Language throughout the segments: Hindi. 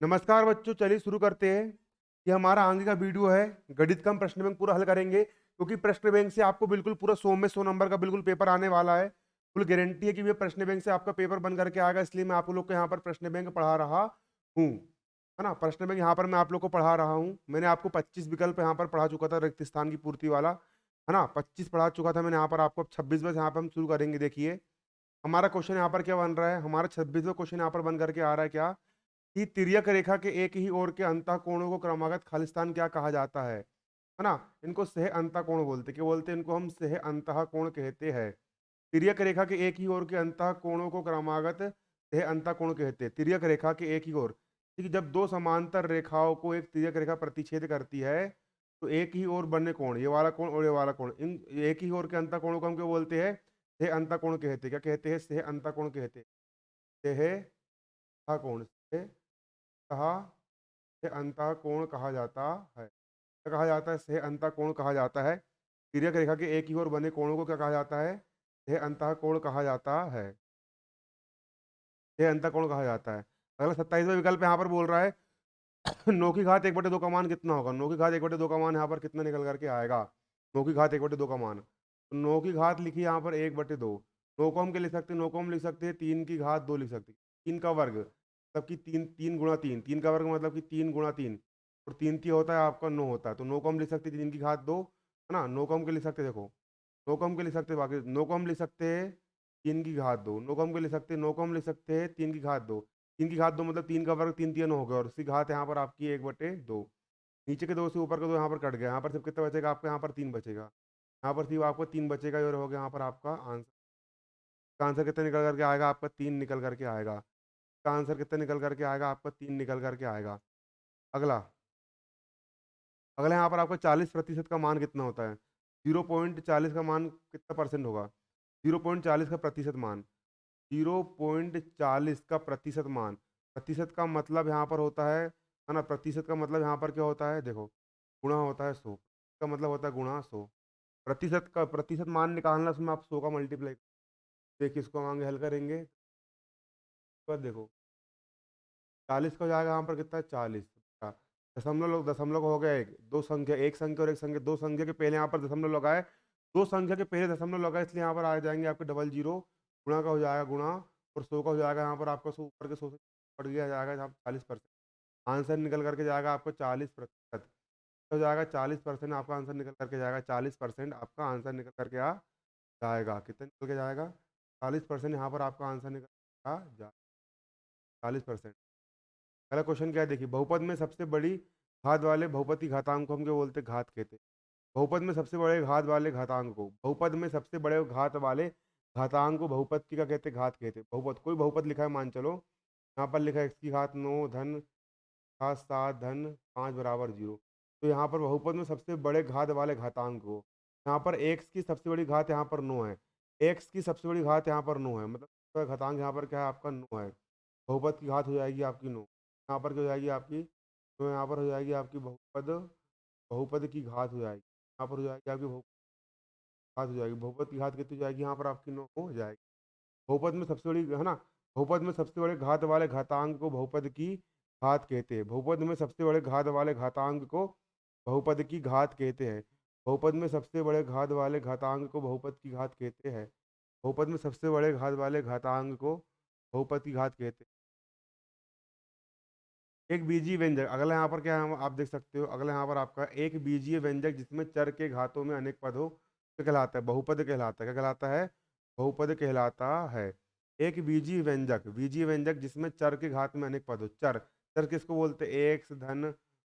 नमस्कार बच्चों, चलिए शुरू करते हैं। ये हमारा आगे का वीडियो है। गणित का हम प्रश्न बैंक पूरा हल करेंगे क्योंकि प्रश्न बैंक से आपको बिल्कुल पूरा 100 में 100 नंबर का बिल्कुल पेपर आने वाला है। फुल गारंटी है कि ये प्रश्न बैंक से आपका पेपर बन करके आएगा, इसलिए मैं आप लोग को यहाँ पर प्रश्न बैंक पढ़ा रहा हूँ, है ना। प्रश्न बैंक यहाँ पर मैं आप लोग को पढ़ा रहा हूँ। मैंने आपको 25 विकल्प यहाँ पर पढ़ा चुका था, रिक्त स्थान की पूर्ति वाला, है ना। 25 पढ़ा चुका था मैंने यहाँ पर आपको। 26 यहाँ पर हम शुरू करेंगे। देखिए हमारा क्वेश्चन यहाँ पर क्या बन रहा है। हमारा 26वां क्वेश्चन यहाँ पर बन करके आ रहा है क्या, कि तिर्यक रेखा के एक ही ओर के अंतःकोणों को क्रमागत खालिस्तान क्या कहा जाता है ना। इनको सह अंतःकोण बोलते, क्या बोलते हैं, इनको हम सह अंतःकोण कहते हैं। तिर्यक रेखा के एक ही ओर के अंतःकोणों को क्रमागत सह अंतःकोण कहते हैं। तिर्यक रेखा के एक ही ओर, ठीक है, जब दो समांतर रेखाओं को एक तिर्यक रेखा प्रतिच्छेद करती है तो एक ही ओर बने कोण, ये वाला कोण और ये वाला कोण, इन एक ही ओर के अंतःकोणों को हम क्या बोलते हैं, सह अंतःकोण कहते हैं। क्या कहते हैं, सह अंतःकोण कहते हैं। सह अंतःकोण से कहा, से अंतः कोण कहा जाता है। क्या कहा जाता है, से अंतः कोण कहा जाता है। तिर्यक रेखा के एक ही ओर बने कोणों को क्या कहा जाता है, से अंतः कोण कहा जाता है। से अंतः कोण कहा जाता है। अगला 27वां विकल्प यहाँ पर बोल रहा है 9 की घात 1/2 का मान कितना होगा। 9 की घात 1/2 का मान यहाँ पर कितना निकल करके आएगा। 9 की घात 1/2 का मान, तो 9 की घात लिखी यहाँ पर 1/2। 9 को हम क्या लिख सकते हैं, 9 को हम लिख सकते हैं 3 की घात 2 लिख सकते हैं। 3 का वर्ग मतलब कि 3, 3 गुणा 3, 3 का वर्ग मतलब कि 3 गुणा 3, और 3 की होता है आपका 9 होता है, तो 9 को हम लिख सकते हैं 3 की घात 2, है ना। 9 को हम क्या लिख सकते हैं, देखो 9 को हम क्या लिख सकते हैं, बाकी 9 को हम लिख सकते हैं 3 की घात 2, 9 को हम क्या लिख सकते हैं, 9 को हम लिख सकते हैं 3 की घात 2। 3 की घात 2 मतलब 3 का वर्ग 3 3 हो गया, और उसकी घात यहाँ पर आपकी 1/2। नीचे के 2 से ऊपर का 2 यहाँ पर कट गया, यहाँ पर सिर्फ कितना बचेगा आपका, यहाँ पर 3 बचेगा। यहाँ पर सिर्फ आपको 3 बचेगा, और हो गया यहाँ पर आपका आंसर। इसका आंसर कितना निकल करके आएगा आपका, 3 निकल करके आएगा। इसका आंसर कितना निकल करके आएगा आपका, 3 निकल करके आएगा। अगला, अगला यहाँ पर आपका 40% का मान कितना होता है। 0.40 का मान कितना परसेंट होगा, 0.40 का प्रतिशत मान, 0.40 का प्रतिशत मान। प्रतिशत का मतलब यहाँ पर होता है ना। प्रतिशत का मतलब यहाँ पर क्या होता है, देखो गुणा होता है 100 का, मतलब होता है गुणा 100। प्रतिशत का प्रतिशत मान निकालना, उसमें आप 100 का मल्टीप्लाई, देखिए इसको हम आगे हल करेंगे। पर देखो 40 का हो जाएगा यहाँ पर कितना, 40। दशमलव दशमलव हो गया एक, दो संख्या, एक संख्या और एक संख्या, दो संख्या के पहले यहाँ पर दशमलव लगाए, दो संख्या के पहले दशमलव लगाए, इसलिए यहाँ पर आ जाएंगे आपके डबल जीरो। गुणा का हो जाएगा गुणा, और 100 का हो जाएगा यहाँ पर आपका 100 ऊपर के 100 से पड़ गया जाएगा यहाँ 40%। आंसर निकल करके जाएगा आपको 40%। हो जाएगा 40%, आपका आंसर निकल करके जाएगा 40%, आपका आंसर निकल करके आ जाएगा। कितना निकल के जाएगा, 40% यहाँ पर आपका आंसर निकल आ जा 40%। पहला क्वेश्चन क्या है, देखिए बहुपद में सबसे बड़ी घात वाले बहुपद की घातांक को हम क्या बोलते हैं, घात कहते हैं। बहुपद में सबसे बड़े घात वाले घातांक को, बहुपद में सबसे बड़े घात वाले घातांक को बहुपद की क्या कहते हैं, घात कहते हैं। बहुपद, कोई बहुपद लिखा है मान चलो, यहाँ पर लिखा है x की घात 9 धन घात 7 धन 5 बराबर 0। तो यहाँ पर बहुपद में सबसे बड़े घात वाले घातांक को, यहाँ पर x की सबसे बड़ी घात यहाँ पर 9 है, x की सबसे बड़ी घात यहाँ पर 9 है, मतलब घातांक यहाँ पर क्या है आपका 9 है। बहुपद की घात हो जाएगी आपकी 9, यहाँ पर क्या हो जाएगी आपकी, तो यहाँ पर हो जाएगी आपकी बहुपद, बहुपद की घात हो जाएगी, यहाँ पर हो जाएगी आपकी बहुपद घात हो जाएगी। बहुपद की घात कितनी हो जाएगी, यहाँ पर आपकी 9 हो जाएगी। बहुपद में सबसे बड़ी, है ना, बहुपद में सबसे बड़े घात वाले घातांक को बहुपद की घात कहते हैं। बहुपद में सबसे बड़े घात वाले घातांक को बहुपद की घात कहते हैं। बहुपद में सबसे बड़े घात वाले घातांक को बहुपद की घात कहते हैं। बहुपद में सबसे बड़े घात वाले घातांक को बहुपद की घात कहते हैं। एक बीजीय व्यंजक, अगला यहाँ पर क्या है आप देख सकते हो, अगला यहाँ पर आपका एक बीजीय व्यंजक जिसमें चर के घातों में अनेक पद हो, क्या कहलाता है, बहुपद कहलाता है। क्या कहलाता है, बहुपद कहलाता है। एक बीजीय व्यंजक, बीजीय व्यंजक जिसमें चर के घात में अनेक पद हो। चर, चर किसको बोलते हैं, एक्स धन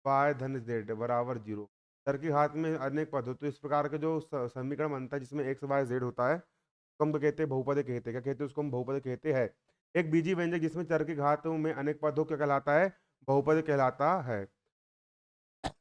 वाई धन जेड बराबर 0। चर के घात में अनेक पद हो, तो इस प्रकार का जो समीकरण बनता है जिसमें एक्स वाई जेड होता है, उसको हम क्या कहते हैं, बहुपद कहते हैं। क्या कहते हैं, उसको हम बहुपद कहते हैं। एक बीजीय व्यंजक जिसमें चर के घातों में अनेक पद हो, क्या कहलाता है, बहुपद कहलाता है।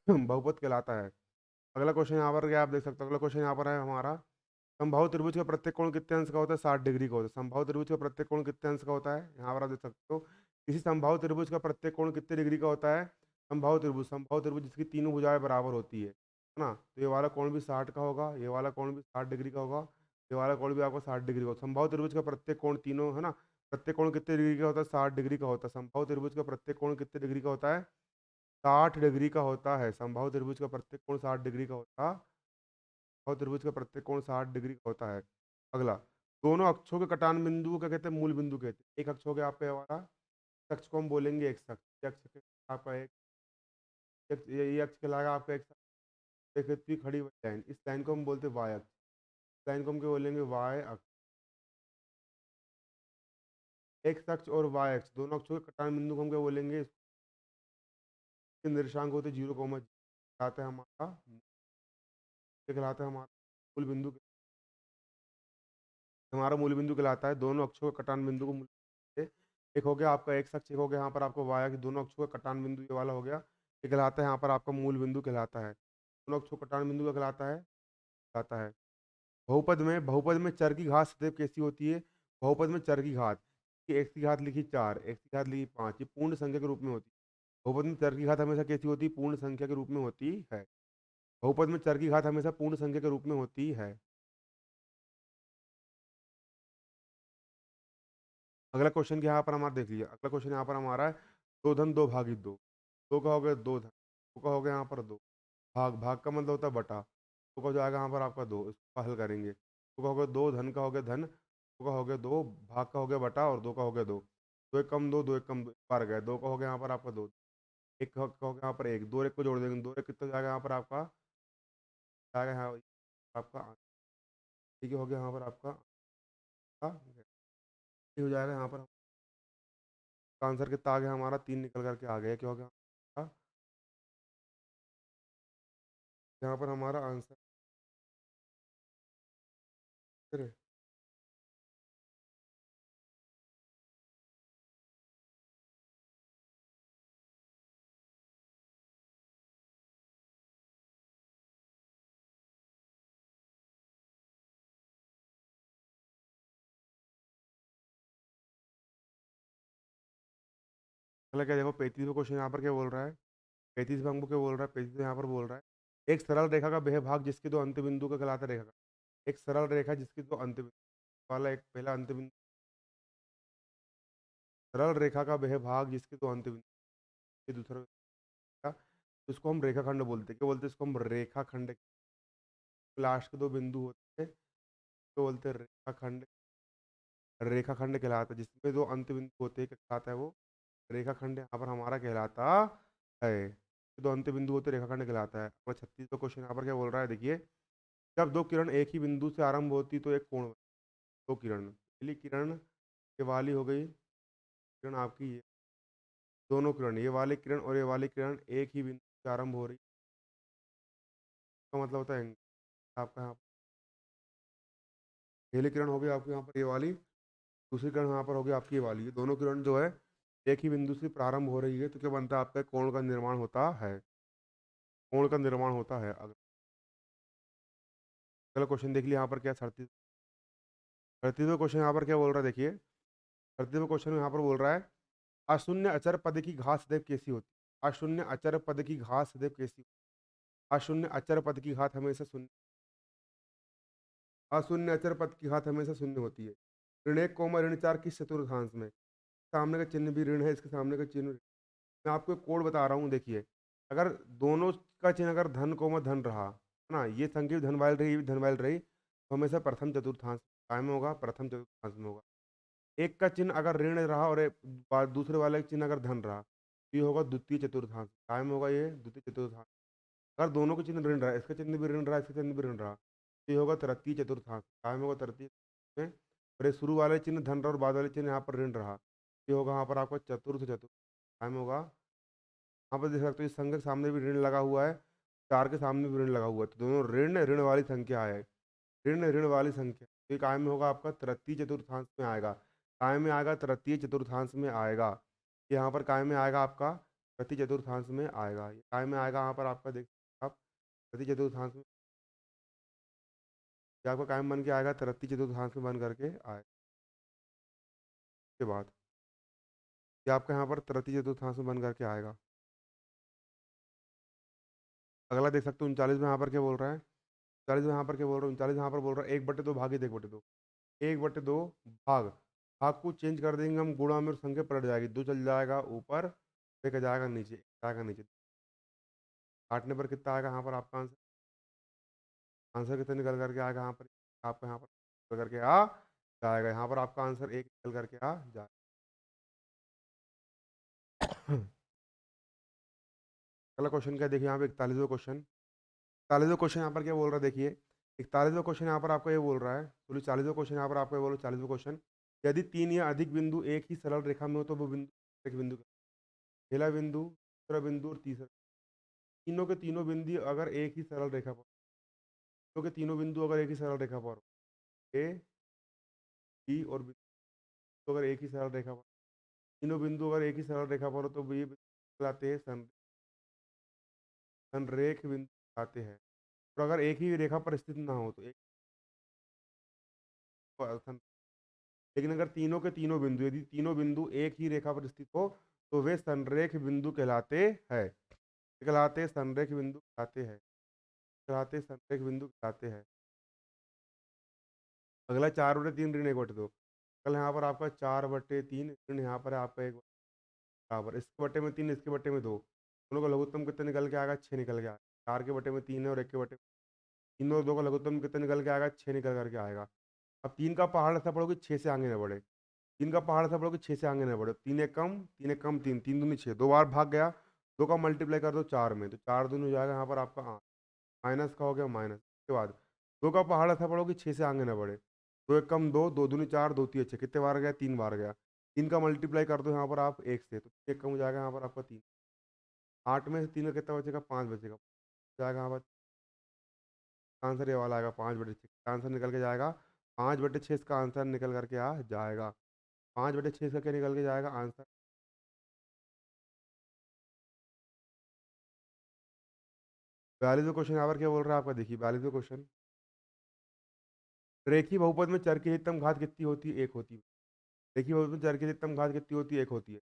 बहुपद कहलाता है। अगला क्वेश्चन यहाँ पर क्या आप देख सकते हो, अगला क्वेश्चन यहाँ पर है हमारा, समबाहु त्रिभुज का प्रत्येक कोण कितने अंश का होता है, 60 डिग्री का होता है। समबाहु त्रिभुज का प्रत्येक कोण कितने अंश का होता है, यहाँ पर आप देख सकते हो। किसी समबाहु त्रिभुज का प्रत्येक कोण कितने डिग्री का होता है, समबाहु त्रिभुज, समबाहु त्रिभुज जिसकी तीनों भुजाएं बराबर होती है ना। तो ये वाला कोण भी 60 का होगा, ये वाला कोण भी 60 डिग्री का होगा, ये वाला कोण भी आपको 60 डिग्री का होगा। समबाहु त्रिभुज का प्रत्येक कोण तीनों, है ना, प्रत्येक कोण कितने डिग्री का होता है? 60 डिग्री का होता है। समबाहु त्रिभुज का प्रत्येक कोण कितने डिग्री का होता है? 60 डिग्री का होता है। समबाहु त्रिभुज का प्रत्येक कोण 60 डिग्री का होता है। समबाहु त्रिभुज का प्रत्येक कोण 60 डिग्री का होता है। अगला, दोनों अक्षों के कटान बिंदु को क्या कहते हैं? मूल बिंदु कहते हैं। एक अक्ष हो गया आपका ये वाला, इस अक्ष को हम बोलेंगे एक्स अक्ष। ये अक्ष आपका एक ये अक्ष कहलाएगा आपका एक्स अक्ष। एक इतनी खड़ी हुई लाइन, इस लाइन को हम बोलते हैं वाई अक्ष। इस लाइन को हम क्या बोलेंगे? वाई अक्ष। एक्स अक्ष और वाई अक्ष दोनों अक्षों के कटान बिंदु को हम क्या बोलेंगे? इसके निर्देशांक होते 0, कहलाता है हमारा, ये कहलाता है हमारा मूल बिंदु। हमारा मूल बिंदु कहलाता है। दोनों अक्षों के कटान बिंदु को मूल बिंदु कहते हैं। एक हो गया आपका एक्स अक्ष, एक हो गया यहाँ पर आपको वाई अक्ष। दोनों अक्षों का कटान बिंदु ये वाला हो गया, ये कहलाता है यहाँ पर आपका मूल बिंदु कहलाता है। दोनों अक्षों का कटान बिंदु का कहलाता है। बहुपद में चर की घात सदैव कैसी होती है? बहुपद में चर की घात, कि एक्स की घात लिखी 4, एक्स की घात लिखी 5, ये पूर्ण संख्या के रूप में होती है। बहुपद में चर की घात हमेशा कैसी होती है? पूर्ण संख्या के रूप में होती है। बहुपद में चर की घात हमेशा पूर्ण संख्या के रूप में होती है। अगला क्वेश्चन यहाँ पर हमारा देख लीजिए। अगला क्वेश्चन यहाँ पर हमारा है 2 धन 2 भागी 2। दो का हो गया 2 धन, दो का हो गया यहाँ पर 2, भाग भाग का मतलब होता है बटा, दो का हो जाएगा यहाँ पर आपका 2। इसको हल करेंगे। दो का हो गया 2, धन का हो गया धन, दो का हो गया 2, भाग का हो गया बटा, और दो का हो गया 2। दो एक कम 2, दो एक कम 2, बार गया। दो का हो गया यहाँ पर आपका 2, एक का हो गया यहाँ पर 1, दो एक को जोड़ देंगे, दो एक कितना जाएगा यहाँ पर आपका? जाएगा यहाँ आपका, ठीक है, हो गया यहाँ पर आपका ये हो जाएगा यहाँ पर। आंसर कितना आ गया हमारा? 3 निकल करके आ गया। क्या हो गया? हाँ, यहाँ पर हमारा आंसर है। अगला क्या देखो, 35वां क्वेश्चन यहाँ पर क्या बोल रहा है? 35वां हमको क्या बोल रहा है? 35वां यहाँ पर बोल रहा है एक सरल रेखा का वह भाग जिसके दो अंत बिंदु का कहलाता रेखा का। एक सरल रेखा जिसके दो अंत बिंदु वाला, एक पहला अंत बिंदु, सरल रेखा का वह भाग जिसके दो अंत बिंदु, ये दूसरा रेखा, उसको हम रेखाखंड बोलते हैं। क्या बोलते हैं इसको? हम रेखाखंड। लास्ट के दो बिंदु होते हैं तो बोलते हैं रेखाखंड। रेखाखंड कहलाता है जिसमें दो अंत बिंदु होते हैं, क्या कहलाता है वो? रेखाखंड यहाँ पर हमारा कहलाता है। दो अंत बिंदु होते रेखाखंड कहलाता है। और 36वां क्वेश्चन यहाँ पर क्या बोल रहा है? देखिए, जब दो किरण एक ही बिंदु से आरंभ होती तो एक कोण बनता। दो किरण, पहली किरण ये वाली हो गई, किरण आपकी ये, दोनों किरण, ये वाली किरण और ये वाली किरण एक ही बिंदु से आरंभ हो रही, इसका मतलब होता है एंगल। आपका यहाँ पहली किरण होगी आपकी यहाँ पर ये वाली, दूसरी किरण यहाँ पर होगी आपकी ये वाली। ये दोनों किरण जो है एक ही बिंदु से प्रारंभ हो रही है, तो क्या बनता है? आपका कोण का निर्माण होता है। कोण का निर्माण होता है। अगला क्वेश्चन देख लिया यहाँ पर क्या 38वां क्वेश्चन यहाँ पर क्या बोल रहा है? देखिए, 38वां क्वेश्चन यहाँ पर बोल रहा है अशून्य अचर पद की घात सदैव कैसी होती है? अशून्य अचर पद की घात सदैव कैसी? अशून्य अचर पद की घात हमेशा शून्य, अशून्य अचर पद की घात हमेशा शून्य होती है। ऋण 1, ऋण 4 किस चतुर्थांश में? सामने का चिन्ह भी ऋण है, इसके सामने का चिन्ह। मैं आपको एक कोड बता रहा हूँ, देखिए, अगर दोनों का चिन्ह अगर धन धन रहा है ना, ये संख्या भी धन वाली रही, ये भी धन वाली रही, तो हमेशा प्रथम चतुर्थांश काय में होगा? प्रथम चतुर्थांश में होगा। एक का चिन्ह अगर ऋण रहा और दूसरे वाले का चिन्ह अगर धन रहा, तो ये होगा द्वितीय चतुर्थांश। काय में होगा? ये द्वितीय चतुर्थांश। अगर दोनों के चिन्ह ऋण रहा, इसका चिन्ह भी ऋण रहा, इसका चिन्ह भी ऋण रहा, तो ये होगा तृतीय चतुर्थांश। काय में होगा? तृतीय में। और ये शुरू वाले चिन्ह धन रहा और बाद वाले चिन्ह यहाँ पर ऋण रहा, ये होगा यहाँ पर आपका चतुर्थ चतुर्थ। काय में होगा? यहाँ पर देख सकते हो इस संख्या के सामने भी ऋण लगा हुआ है, 4 के सामने भी ऋण लगा हुआ है, तो दोनों ऋण ऋण वाली संख्या है। ऋण ऋण वाली संख्या, तो ये काय में होगा? आपका तृतीय चतुर्थांश में आएगा। काय में आएगा? तृतीय चतुर्थांश में आएगा। यहाँ पर काय में आएगा? आपका तृतीय चतुर्थांश में आएगा। ये काय में आएगा? यहाँ पर आपका देख आप तृतीय चतुर्थांश में, ये आपका काय में बन के आएगा? तृतीय चतुर्थांश में बन करके आए के बाद ये आपका यहाँ पर तृतीय चतुर्थांश में बन करके आएगा। अगला देख सकते हो 39 में यहाँ पर क्या बोल रहा है? 39 में यहाँ पर क्या बोल रहा है? 39 यहाँ पर बोल रहा है 1/2 भागे 1/2, 1/2 भाग। भाग को चेंज कर देंगे हम, गुणा में और संख्या पलट जाएगी, 2 चल जाएगा ऊपर, 1 आ जाएगा नीचे, 1 आएगा नीचे। काटने पर कितना आएगा यहाँ पर आपका आंसर? आंसर कितना निकल करके आएगा यहाँ पर? आपका यहाँ पर निकल करके आ जाएगा, यहाँ पर आपका आंसर 1 निकल करके आ जाएगा। अगला क्वेश्चन क्या देखिए यहाँ पे 41वां क्वेश्चन। 41वां क्वेश्चन यहाँ पर क्या बोल रहा है देखिए, 41वां क्वेश्चन यहाँ पर आपको ये बोल रहा है, सॉरी 40वां क्वेश्चन यहाँ पर आपको ये बोल रहा है, 40वां क्वेश्चन, यदि 3 या अधिक बिंदु एक ही सरल रेखा में हो तो वो बिंदु एक बिंदु, पहला बिंदु, दूसरा बिंदु और तीसरा, तीनों के तीनों बिंदु अगर एक ही सरल रेखा पर, तीनों के तीनों बिंदु अगर एक ही सरल रेखा पर, ए बी और बिंदु अगर एक ही सरल रेखा पर, तीनों बिंदु अगर एक ही सरल रेखा पर हो तो ये बिंदु कहलाते हैं संरेख बिंदु कहलाते हैं। और अगर एक ही रेखा पर स्थित ना हो तो एक सं- लेकिन अगर तीनों के तीनों बिंदु, यदि तीनों बिंदु एक ही रेखा पर स्थित हो तो वे संरेख बिंदु कहलाते हैं, कहलाते संरेख बिंदु कहलाते हैं, कहलाते संरेख बिंदु कहलाते हैं। अगला 4/3 ऋण 1/2, कल यहाँ पर आपका 4/3 ऋण यहाँ पर है आपका 1 बराबर, इसके बट्टे में 3, इसके बट्टे में 2, दोनों का लघुत्तम कितना निकल के आएगा? 6 निकल के आएगा। 4 के बट्टे में 3 है और 1 के बट्टे में 3, और 2 का लघुत्तम कितना निकल के आएगा? 6 निकल करके आएगा। अब 3 का पहाड़ ऐसा पढ़ो कि 6 से आगे ना बढ़े, 3 का पहाड़ ऐसा पढ़ो कि 6 से आगे ना बढ़े, 3 एक कम, 3 एक कम 3, 3 दूनी 6, 2 बार भाग गया, 2 का मल्टीप्लाई कर दो 4 में, तो 4 दूनी हो जाएगा यहाँ पर आपका 8, माइनस का हो गया माइनस, उसके बाद 2 का पहाड़ ऐसा पढ़ो कि 6 से आगे ना बढ़े, 2 एक कम 2, 2 दूनी 4, 2 तीन 6, कितने बार गया? 3 बार गया, 3 का मल्टीप्लाई कर दो यहाँ पर आप 1 से, तो 1 कम हो जाएगा यहाँ पर आपका 3, 8 में से 3 का कितना बचेगा? 5 बचेगा, जाएगा यहाँ पर आंसर, ये वाला आएगा 5/6 आंसर निकल के जाएगा, 5/6 इसका आंसर निकल करके आ जाएगा, 5/6 का क्या निकल के जाएगा आंसर? 42वां क्वेश्चन यहाँ पर क्या बोल रहा है आपका देखिए, 42वां क्वेश्चन, रेखीय बहुपद में चर की अधिकतम घात कितनी होती है? 1 होती है। रेखीय बहुपद में चर की अधिकतम घात कितनी होती है? 1 होती है।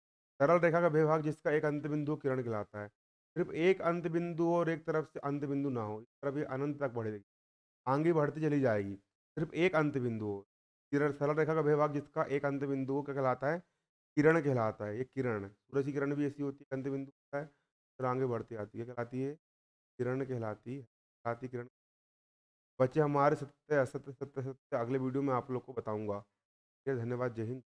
सरल रेखा का भेदभाग जिसका एक अंत बिंदु किरण कहलाता है, सिर्फ एक अंत बिंदु और एक तरफ से अंत बिंदु ना हो, इस तरफ ये अनंत तक बढ़ेगी, आगे बढ़ती चली जाएगी, सिर्फ एक अंत बिंदु हो, किरण, सरल रेखा का भेदभाग जिसका एक अंत बिंदु हो क्या कहलाता है? किरण कहलाता है। ये किरण, सूरज की किरण भी ऐसी होती है, अंत बिंदु होता है, फिर आगे बढ़ती आती है, कहलाती है किरण, कहलाती है, कहलाती किरण। बच्चे हमारे सत्य असत्य, सत्य सत्य अगले वीडियो में आप लोग को बताऊंगा। ठीक है, धन्यवाद, जय हिंद।